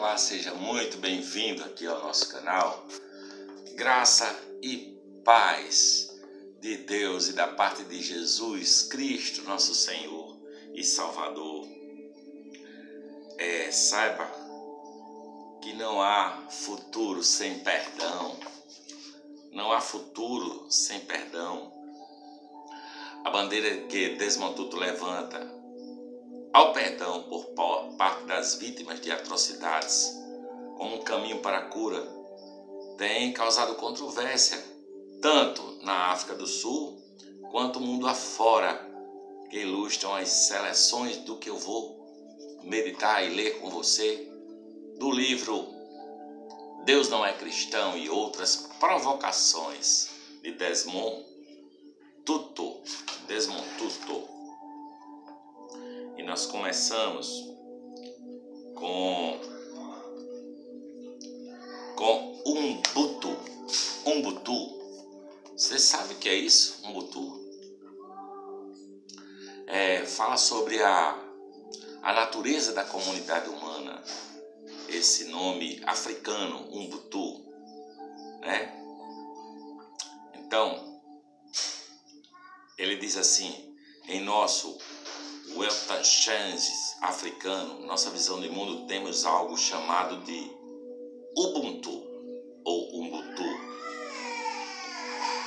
Olá, seja muito bem-vindo aqui ao nosso canal. Graça e paz de Deus e da parte de Jesus Cristo, nosso Senhor e Salvador. Saiba que não há futuro sem perdão. Não há futuro sem perdão. A bandeira que Desmond Tutu levanta ao perdão por parte das vítimas de atrocidades como um caminho para a cura tem causado controvérsia tanto na África do Sul quanto no mundo afora, que ilustram as seleções do que eu vou meditar e ler com você do livro Deus Não É Cristão e Outras Provocações de Desmond Tutu. E nós começamos com Ubuntu. Você sabe o que é isso? Ubuntu? Fala sobre a natureza da comunidade humana. Esse nome africano, Ubuntu, né? Então, ele diz assim: em nosso Weltanschauung africano, nossa visão de mundo, temos algo chamado de Ubuntu ou Ubuntu.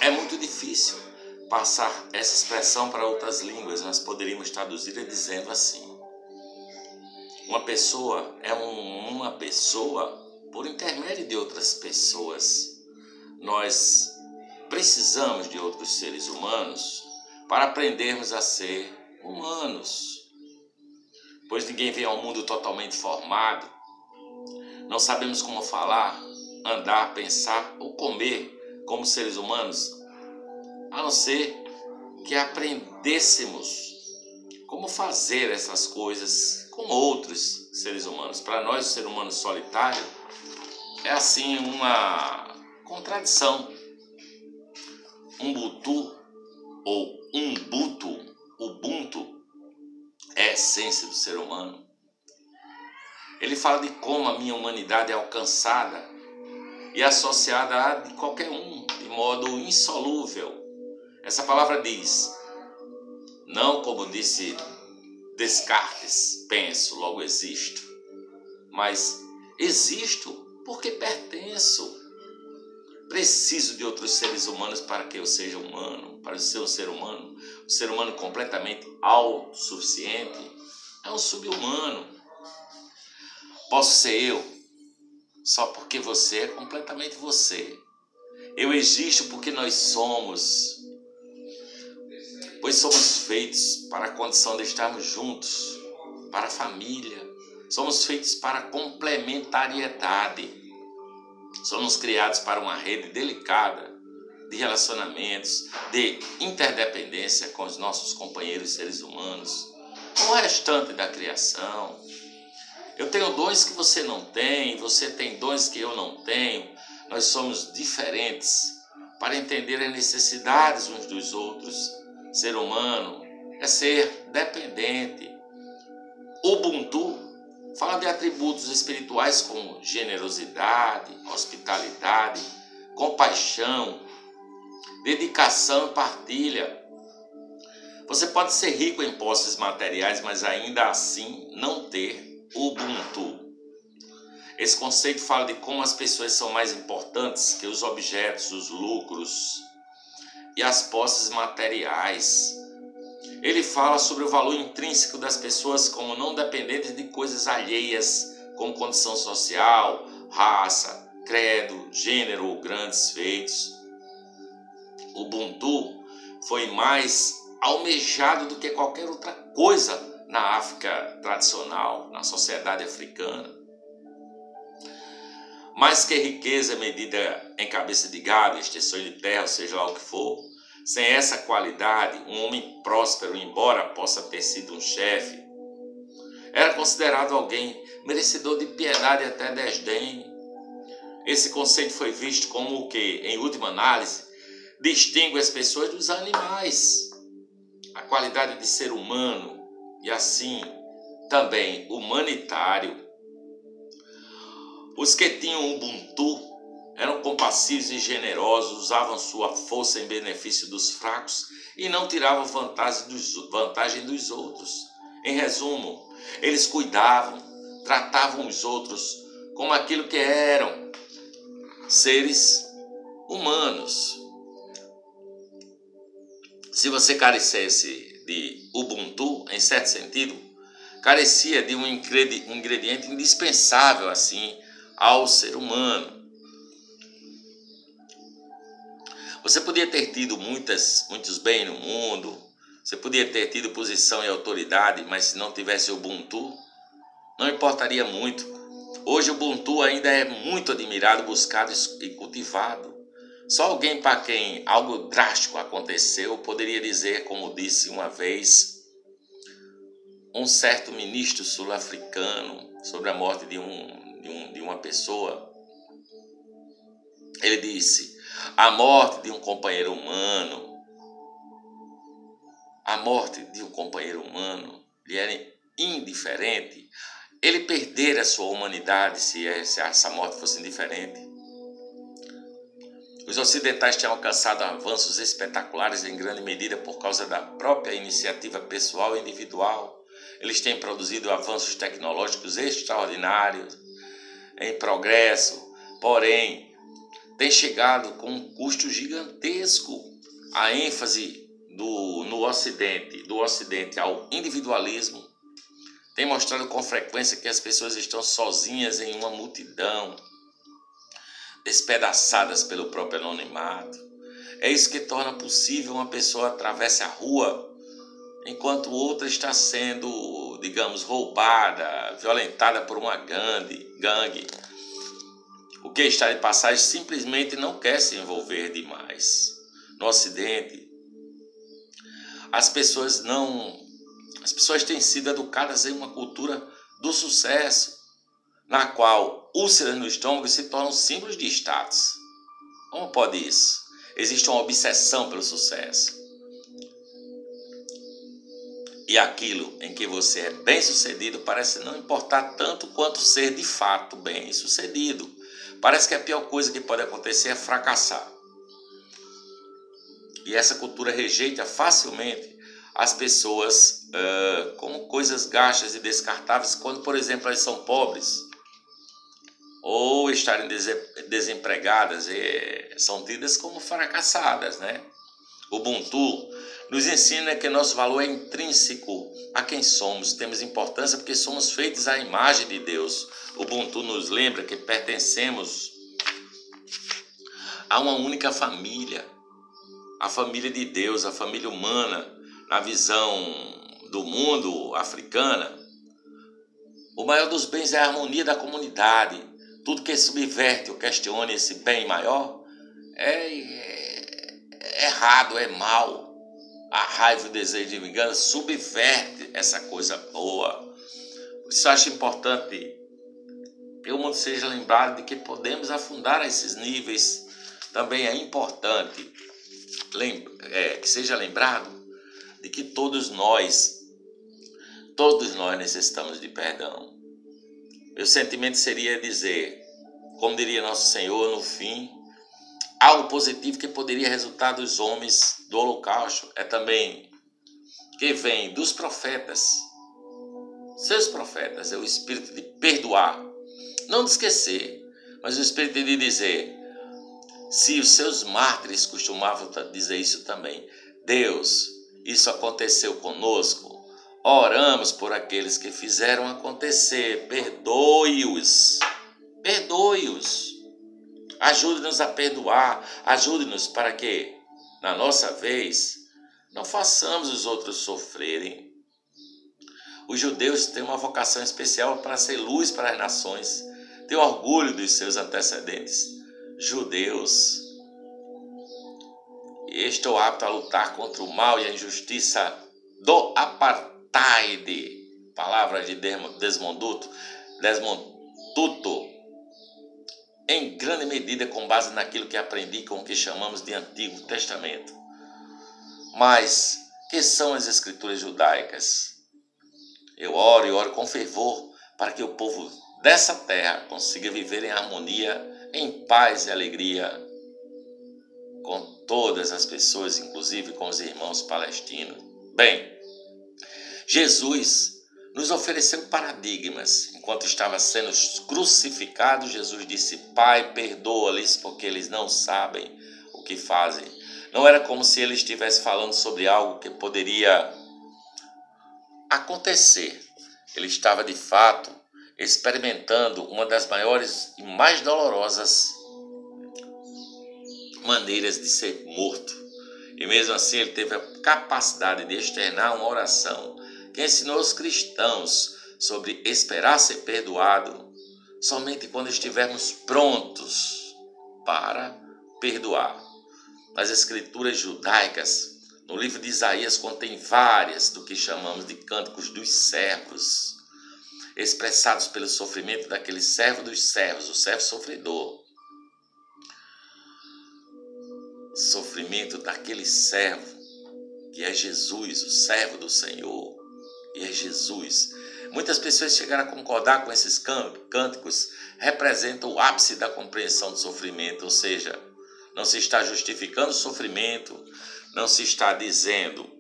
É muito difícil passar essa expressão para outras línguas. Nós poderíamos traduzir dizendo assim: uma pessoa é uma pessoa por intermédio de outras pessoas. Nós precisamos de outros seres humanos para aprendermos a ser humanos, pois ninguém vem ao mundo totalmente formado. Não sabemos como falar, andar, pensar ou comer como seres humanos, a não ser que aprendêssemos como fazer essas coisas com outros seres humanos. Para nós, o ser humano solitário é assim uma contradição. Ubuntu ou Ubuntu é a essência do ser humano. Ele fala de como a minha humanidade é alcançada e associada a de qualquer um, de modo insolúvel. Essa palavra diz, não como disse Descartes, penso, logo existo, mas existo porque pertenço. Preciso de outros seres humanos para que eu seja humano, para ser um ser humano completamente autossuficiente, é um sub-humano. Posso ser eu, só porque você é completamente você. Eu existo porque nós somos, pois somos feitos para a condição de estarmos juntos, para a família. Somos feitos para a complementariedade. Somos criados para uma rede delicada de relacionamentos, de interdependência com os nossos companheiros seres humanos, com o restante da criação. Eu tenho dons que você não tem, você tem dons que eu não tenho. Nós somos diferentes para entender as necessidades uns dos outros. Ser humano é ser dependente. Ubuntu fala de atributos espirituais como generosidade, hospitalidade, compaixão, dedicação e partilha. Você pode ser rico em posses materiais, mas ainda assim não ter Ubuntu. Esse conceito fala de como as pessoas são mais importantes que os objetos, os lucros e as posses materiais. Ele fala sobre o valor intrínseco das pessoas como não dependentes de coisas alheias, como condição social, raça, credo, gênero ou grandes feitos. O Ubuntu foi mais almejado do que qualquer outra coisa na África tradicional, na sociedade africana. Mais que riqueza medida em cabeça de gado, extensões de terra, ou seja lá o que for, sem essa qualidade, um homem próspero, embora possa ter sido um chefe, era considerado alguém merecedor de piedade e até desdém. Esse conceito foi visto como o que, em última análise, distingue as pessoas dos animais. A qualidade de ser humano e assim também humanitário. Os que tinham Ubuntu eram compassivos e generosos, usavam sua força em benefício dos fracos e não tiravam vantagem dos outros. Em resumo, eles cuidavam, tratavam os outros como aquilo que eram, seres humanos. Se você carecesse de Ubuntu, em certo sentido, carecia de um ingrediente indispensável assim ao ser humano. Você podia ter tido muitos bens no mundo, você podia ter tido posição e autoridade, mas se não tivesse Ubuntu, não importaria muito. Hoje o Ubuntu ainda é muito admirado, buscado e cultivado. Só alguém para quem algo drástico aconteceu poderia dizer, como disse uma vez um certo ministro sul-africano sobre a morte de uma pessoa. Ele disse: a morte de um companheiro humano lhe era indiferente. Ele perdera a sua humanidade se essa morte fosse indiferente. Os ocidentais tinham alcançado avanços espetaculares em grande medida por causa da própria iniciativa pessoal e individual. Eles têm produzido avanços tecnológicos extraordinários em progresso, porém, tem chegado com um custo gigantesco. A ênfase do Ocidente ao individualismo tem mostrado com frequência que as pessoas estão sozinhas em uma multidão, despedaçadas pelo próprio anonimato. É isso que torna possível uma pessoa atravessar a rua enquanto outra está sendo, digamos, roubada, violentada por uma gangue. O que está de passagem simplesmente não quer se envolver demais. No Ocidente, as pessoas têm sido educadas em uma cultura do sucesso, na qual úlceras no estômago se tornam símbolos de status. Como pode isso? Existe uma obsessão pelo sucesso. E aquilo em que você é bem-sucedido parece não importar tanto quanto ser de fato bem-sucedido. Parece que a pior coisa que pode acontecer é fracassar. E essa cultura rejeita facilmente as pessoas como coisas gastas e descartáveis quando, por exemplo, elas são pobres ou estarem desempregadas e são tidas como fracassadas, né? O Ubuntu nos ensina que nosso valor é intrínseco a quem somos. Temos importância porque somos feitos à imagem de Deus. O Ubuntu nos lembra que pertencemos a uma única família, a família de Deus, a família humana. Na visão do mundo africana, o maior dos bens é a harmonia da comunidade. Tudo que subverte ou questione esse bem maior é errado, é mal. A raiva e o desejo de vingança subverte essa coisa boa. Isso eu acho importante que o mundo seja lembrado de que podemos afundar esses níveis. Também é importante que seja lembrado de que todos nós necessitamos de perdão. Meu sentimento seria dizer, como diria nosso Senhor no fim, algo positivo que poderia resultar dos homens do holocausto é também que vem dos profetas, seus profetas, é o espírito de perdoar, não de esquecer, mas o espírito de dizer, se os seus mártires costumavam dizer isso também, Deus, isso aconteceu conosco, oramos por aqueles que fizeram acontecer, perdoe-os, ajude-nos a perdoar, ajude-nos para que, na nossa vez, não façamos os outros sofrerem. Os judeus têm uma vocação especial para ser luz para as nações, têm orgulho dos seus antecedentes judeus. E estou apto a lutar contra o mal e a injustiça do apartheid, palavras de Desmond Tutu, em grande medida com base naquilo que aprendi com o que chamamos de Antigo Testamento. Mas, que são as escrituras judaicas? Eu oro com fervor para que o povo dessa terra consiga viver em harmonia, em paz e alegria com todas as pessoas, inclusive com os irmãos palestinos. Bem, Jesus nos ofereceu paradigmas. Enquanto estava sendo crucificado, Jesus disse: Pai, perdoa-lhes, porque eles não sabem o que fazem. Não era como se ele estivesse falando sobre algo que poderia acontecer. Ele estava, de fato, experimentando uma das maiores e mais dolorosas maneiras de ser morto. E mesmo assim ele teve a capacidade de externar uma oração que ensinou os cristãos sobre esperar ser perdoado somente quando estivermos prontos para perdoar. Nas escrituras judaicas, no livro de Isaías, contém várias do que chamamos de cânticos dos servos, expressados pelo sofrimento daquele servo dos servos, o servo sofredor. Sofrimento daquele servo que é Jesus, o servo do Senhor, e é Jesus. Muitas pessoas chegaram a concordar com esses cânticos, representam o ápice da compreensão do sofrimento, ou seja, não se está justificando o sofrimento, não se está dizendo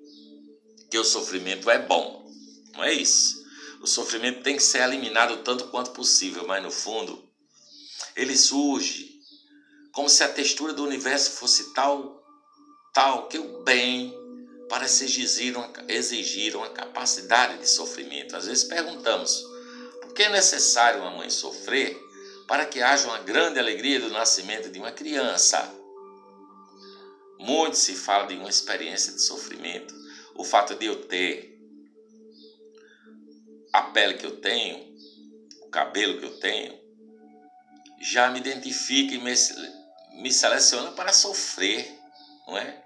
que o sofrimento é bom, não é isso. O sofrimento tem que ser eliminado tanto quanto possível, mas no fundo ele surge como se a textura do universo fosse tal que o bem parece exigir uma capacidade de sofrimento. Às vezes perguntamos, por que é necessário uma mãe sofrer para que haja uma grande alegria do nascimento de uma criança? Muito se fala de uma experiência de sofrimento. O fato de eu ter a pele que eu tenho, o cabelo que eu tenho, já me identifica e me seleciona para sofrer, não é?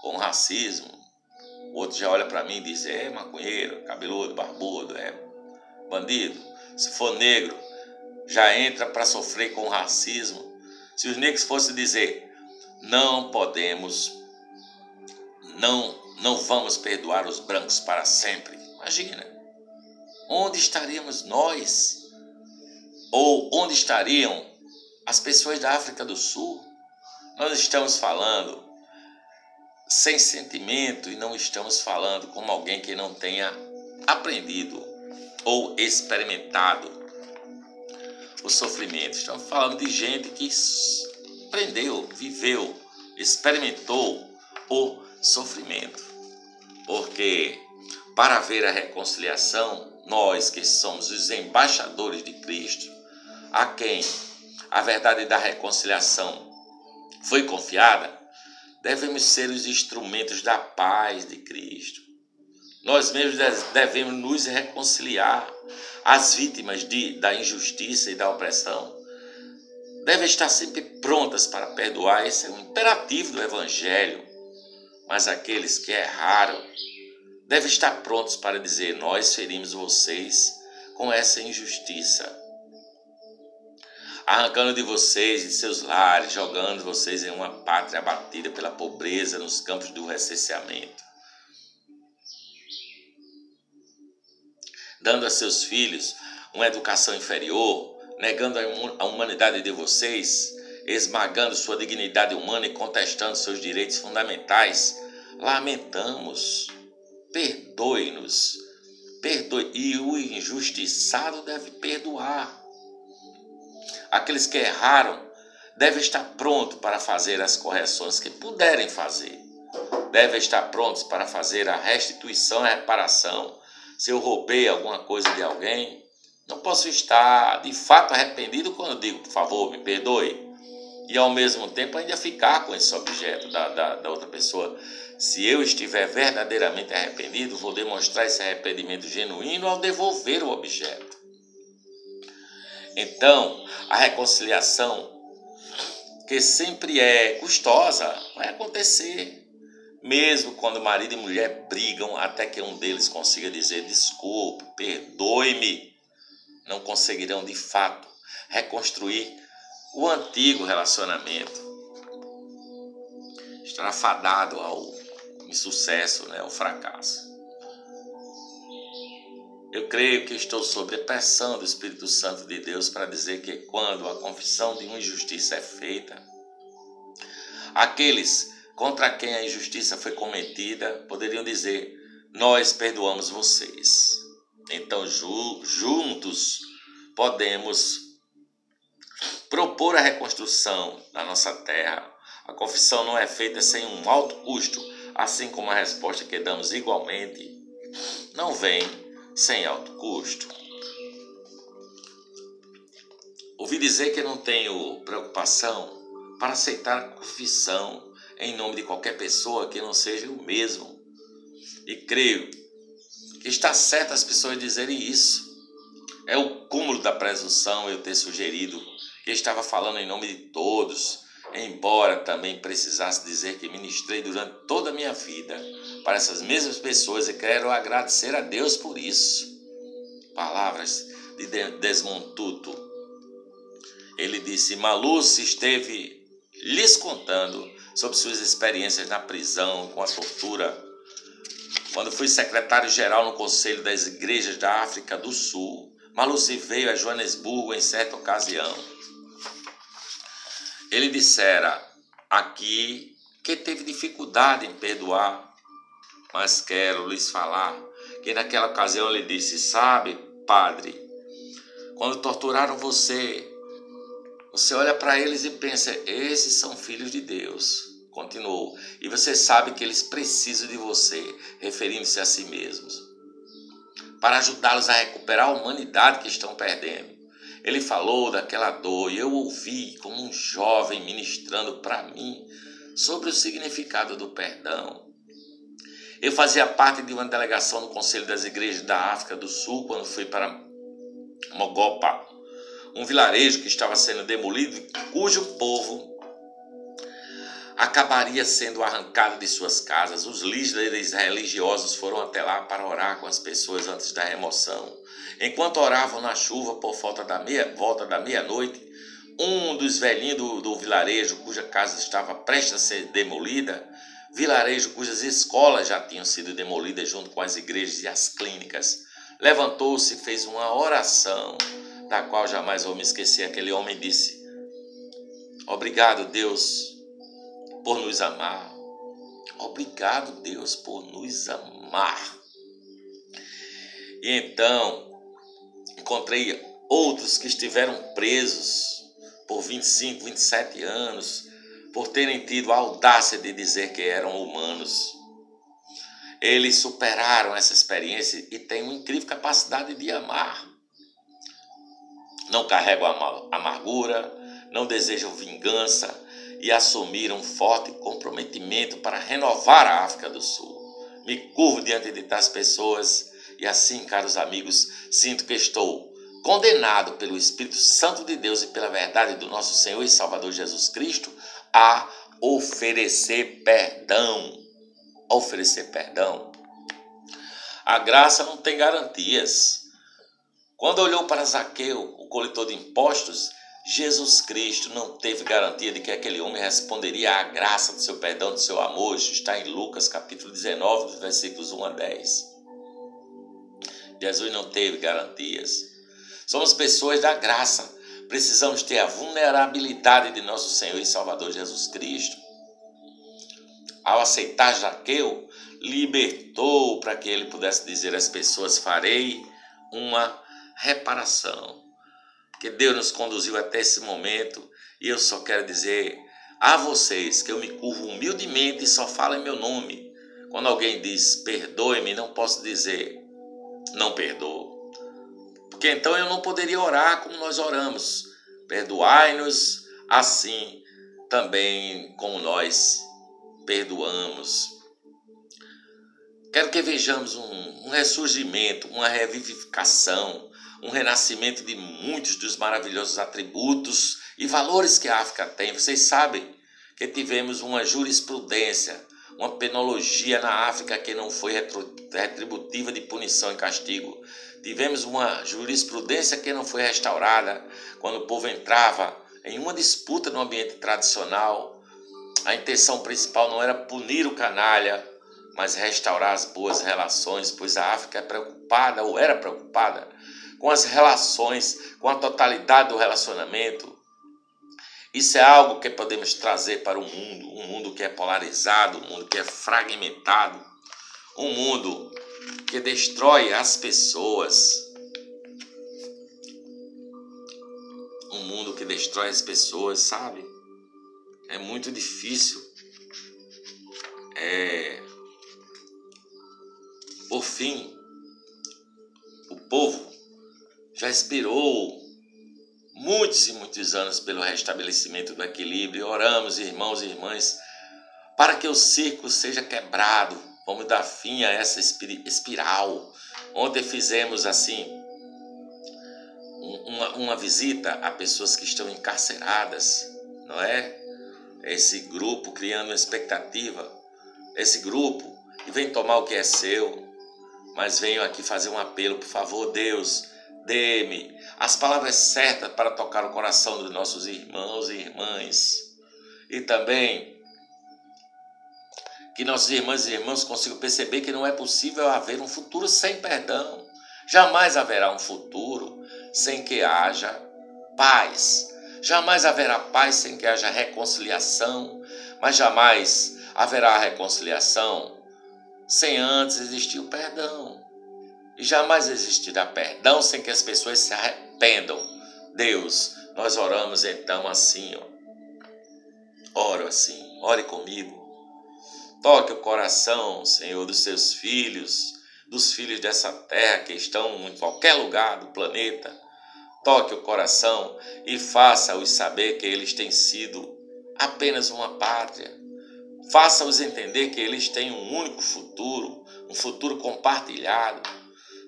Com racismo. O outro já olha para mim e diz: é maconheiro, cabeludo, barbudo, é bandido. Se for negro, já entra para sofrer com racismo. Se os negros fossem dizer: não podemos, não vamos perdoar os brancos para sempre, imagina, onde estaríamos nós? Ou onde estariam as pessoas da África do Sul? Nós estamos falando sem sentimento e não estamos falando como alguém que não tenha aprendido ou experimentado o sofrimento. Estamos falando de gente que aprendeu, viveu, experimentou o sofrimento. Porque para haver a reconciliação, nós que somos os embaixadores de Cristo, a quem a verdade da reconciliação foi confiada, devemos ser os instrumentos da paz de Cristo. Nós mesmos devemos nos reconciliar. As vítimas da injustiça e da opressão devem estar sempre prontas para perdoar. Esse é um imperativo do Evangelho. Mas aqueles que erraram devem estar prontos para dizer: nós ferimos vocês com essa injustiça, arrancando de vocês de seus lares, jogando vocês em uma pátria abatida pela pobreza nos campos do recenseamento, dando a seus filhos uma educação inferior, negando a humanidade de vocês, esmagando sua dignidade humana e contestando seus direitos fundamentais. Lamentamos, perdoe-nos, perdoe, e o injustiçado deve perdoar. Aqueles que erraram devem estar prontos para fazer as correções que puderem fazer. Devem estar prontos para fazer a restituição e a reparação. Se eu roubei alguma coisa de alguém, não posso estar de fato arrependido quando eu digo: por favor, me perdoe. E ao mesmo tempo ainda ficar com esse objeto da outra pessoa. Se eu estiver verdadeiramente arrependido, vou demonstrar esse arrependimento genuíno ao devolver o objeto. Então, a reconciliação, que sempre é custosa, vai acontecer. Mesmo quando marido e mulher brigam até que um deles consiga dizer: desculpe, perdoe-me, não conseguirão de fato reconstruir o antigo relacionamento. Estará fadado ao insucesso, ao fracasso. Eu creio que estou sob a pressão do Espírito Santo de Deus para dizer que quando a confissão de uma injustiça é feita, aqueles contra quem a injustiça foi cometida poderiam dizer: nós perdoamos vocês. Então, juntos podemos propor a reconstrução da nossa terra. A confissão não é feita sem um alto custo, assim como a resposta que damos igualmente não vem sem alto custo. Ouvi dizer que não tenho preocupação para aceitar a confissão em nome de qualquer pessoa que não seja eu mesmo. E creio que está certo as pessoas dizerem isso. É o cúmulo da presunção eu ter sugerido que estava falando em nome de todos, embora também precisasse dizer que ministrei durante toda a minha vida para essas mesmas pessoas e quero agradecer a Deus por isso. Palavras de Desmond Tutu. Ele disse: Maluf esteve lhes contando sobre suas experiências na prisão, com a tortura. Quando fui secretário-geral no Conselho das Igrejas da África do Sul, Maluf veio a Joanesburgo em certa ocasião. Ele dissera aqui que teve dificuldade em perdoar, mas quero lhes falar que naquela ocasião ele disse: sabe, padre, quando torturaram você olha para eles e pensa: esses são filhos de Deus. Continuou: e você sabe que eles precisam de você, referindo-se a si mesmos, para ajudá-los a recuperar a humanidade que estão perdendo. Ele falou daquela dor e eu ouvi como um jovem ministrando para mim sobre o significado do perdão. Eu fazia parte de uma delegação no Conselho das Igrejas da África do Sul quando fui para Mogopa, um vilarejo que estava sendo demolido e cujo povo acabaria sendo arrancado de suas casas. Os líderes religiosos foram até lá para orar com as pessoas antes da remoção. Enquanto oravam na chuva por volta da meia-noite, um dos velhinhos do vilarejo, cuja casa estava prestes a ser demolida, vilarejo cujas escolas já tinham sido demolidas junto com as igrejas e as clínicas, levantou-se e fez uma oração, da qual jamais vou me esquecer. Aquele homem disse: obrigado, Deus, por nos amar. Obrigado, Deus, por nos amar. E então encontrei outros que estiveram presos por 25, 27 anos, por terem tido a audácia de dizer que eram humanos. Eles superaram essa experiência e têm uma incrível capacidade de amar. Não carregam amargura, não desejam vingança e assumiram um forte comprometimento para renovar a África do Sul. Me curvo diante de tais pessoas e assim, caros amigos, sinto que estou condenado pelo Espírito Santo de Deus e pela verdade do nosso Senhor e Salvador Jesus Cristo a oferecer perdão. Oferecer perdão. A graça não tem garantias. Quando olhou para Zaqueu, o coletor de impostos, Jesus Cristo não teve garantia de que aquele homem responderia à graça do seu perdão, do seu amor. Isso está em Lucas capítulo 19, dos versículos 1 a 10. Jesus não teve garantias. Somos pessoas da graça. Precisamos ter a vulnerabilidade de nosso Senhor e Salvador Jesus Cristo. Ao aceitar Zaqueu, libertou para que ele pudesse dizer às pessoas: farei uma reparação. Porque Deus nos conduziu até esse momento e eu só quero dizer a vocês que eu me curvo humildemente e só falo em meu nome. Quando alguém diz perdoe-me, não posso dizer não perdoo, porque então eu não poderia orar como nós oramos: perdoai-nos assim também como nós perdoamos. Quero que vejamos um ressurgimento, uma revivificação, um renascimento de muitos dos maravilhosos atributos e valores que a África tem. Vocês sabem que tivemos uma jurisprudência, uma penologia na África que não foi retributiva de punição e castigo. Tivemos uma jurisprudência que não foi restaurada quando o povo entrava em uma disputa no ambiente tradicional. A intenção principal não era punir o canalha, mas restaurar as boas relações, pois a África é preocupada, ou era preocupada, com as relações, com a totalidade do relacionamento. Isso é algo que podemos trazer para o mundo, um mundo que é polarizado, um mundo que é fragmentado, um mundo que destrói as pessoas. Um mundo que destrói as pessoas, sabe? É muito difícil. Por fim, o povo já esperou muitos e muitos anos pelo restabelecimento do equilíbrio. Oramos, irmãos e irmãs, para que o círculo seja quebrado. Vamos dar fim a essa espiral. Ontem fizemos assim uma visita a pessoas que estão encarceradas, não é? Esse grupo criando uma expectativa. Esse grupo e vem tomar o que é seu, mas venho aqui fazer um apelo, por favor, Deus, dê-me as palavras certas para tocar o coração dos nossos irmãos e irmãs. E também que nossos irmãos e irmãs consigam perceber que não é possível haver um futuro sem perdão. Jamais haverá um futuro sem que haja paz. Jamais haverá paz sem que haja reconciliação, mas jamais haverá reconciliação sem antes existir o perdão. E jamais existirá perdão sem que as pessoas se arrependam. Deus, nós oramos então assim, Oro assim, ore comigo. Toque o coração, Senhor, dos seus filhos, dos filhos dessa terra que estão em qualquer lugar do planeta. Toque o coração e faça-os saber que eles têm sido apenas uma pátria. Faça-os entender que eles têm um único futuro, um futuro compartilhado.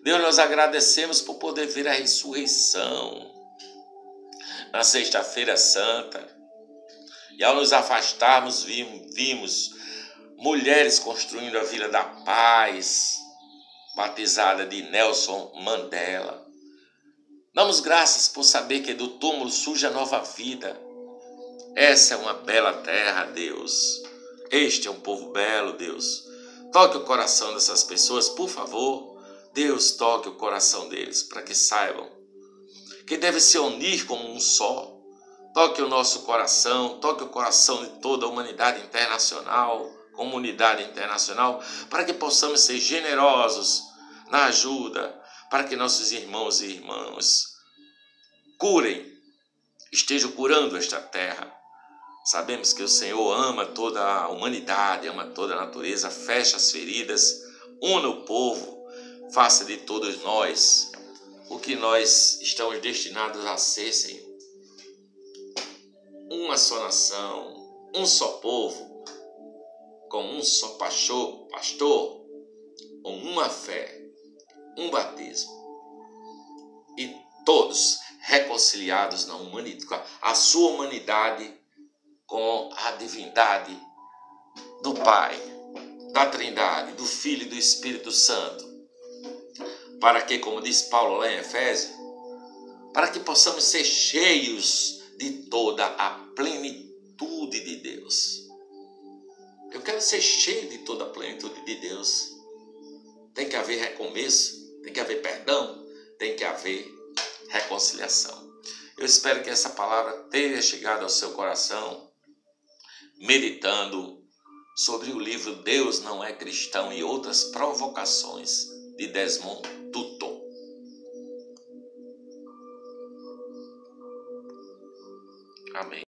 Deus, nós agradecemos por poder ver a ressurreição na Sexta-feira Santa. E ao nos afastarmos, vimos mulheres construindo a Vila da Paz, batizada de Nelson Mandela. Damos graças por saber que do túmulo surge a nova vida. Essa é uma bela terra, Deus. Este é um povo belo, Deus. Toque o coração dessas pessoas, por favor. Deus, toque o coração deles para que saibam que devem se unir como um só. Toque o nosso coração, toque o coração de toda a humanidade internacional, comunidade internacional, para que possamos ser generosos na ajuda, para que nossos irmãos e irmãs curem, estejam curando esta terra. Sabemos que o Senhor ama toda a humanidade, ama toda a natureza, fecha as feridas, una o povo, faça de todos nós o que nós estamos destinados a ser, Senhor. Uma só nação, um só povo, com um só pastor, com uma fé, um batismo. E todos reconciliados na humanidade, a sua humanidade com a divindade do Pai, da Trindade, do Filho e do Espírito Santo. Para que, como diz Paulo lá em Efésios, para que possamos ser cheios de toda a plenitude de Deus. Eu quero ser cheio de toda a plenitude de Deus. Tem que haver recomeço, tem que haver perdão, tem que haver reconciliação. Eu espero que essa palavra tenha chegado ao seu coração, meditando sobre o livro Deus Não É Cristão e Outras Provocações, de Desmond Tutu. Amém.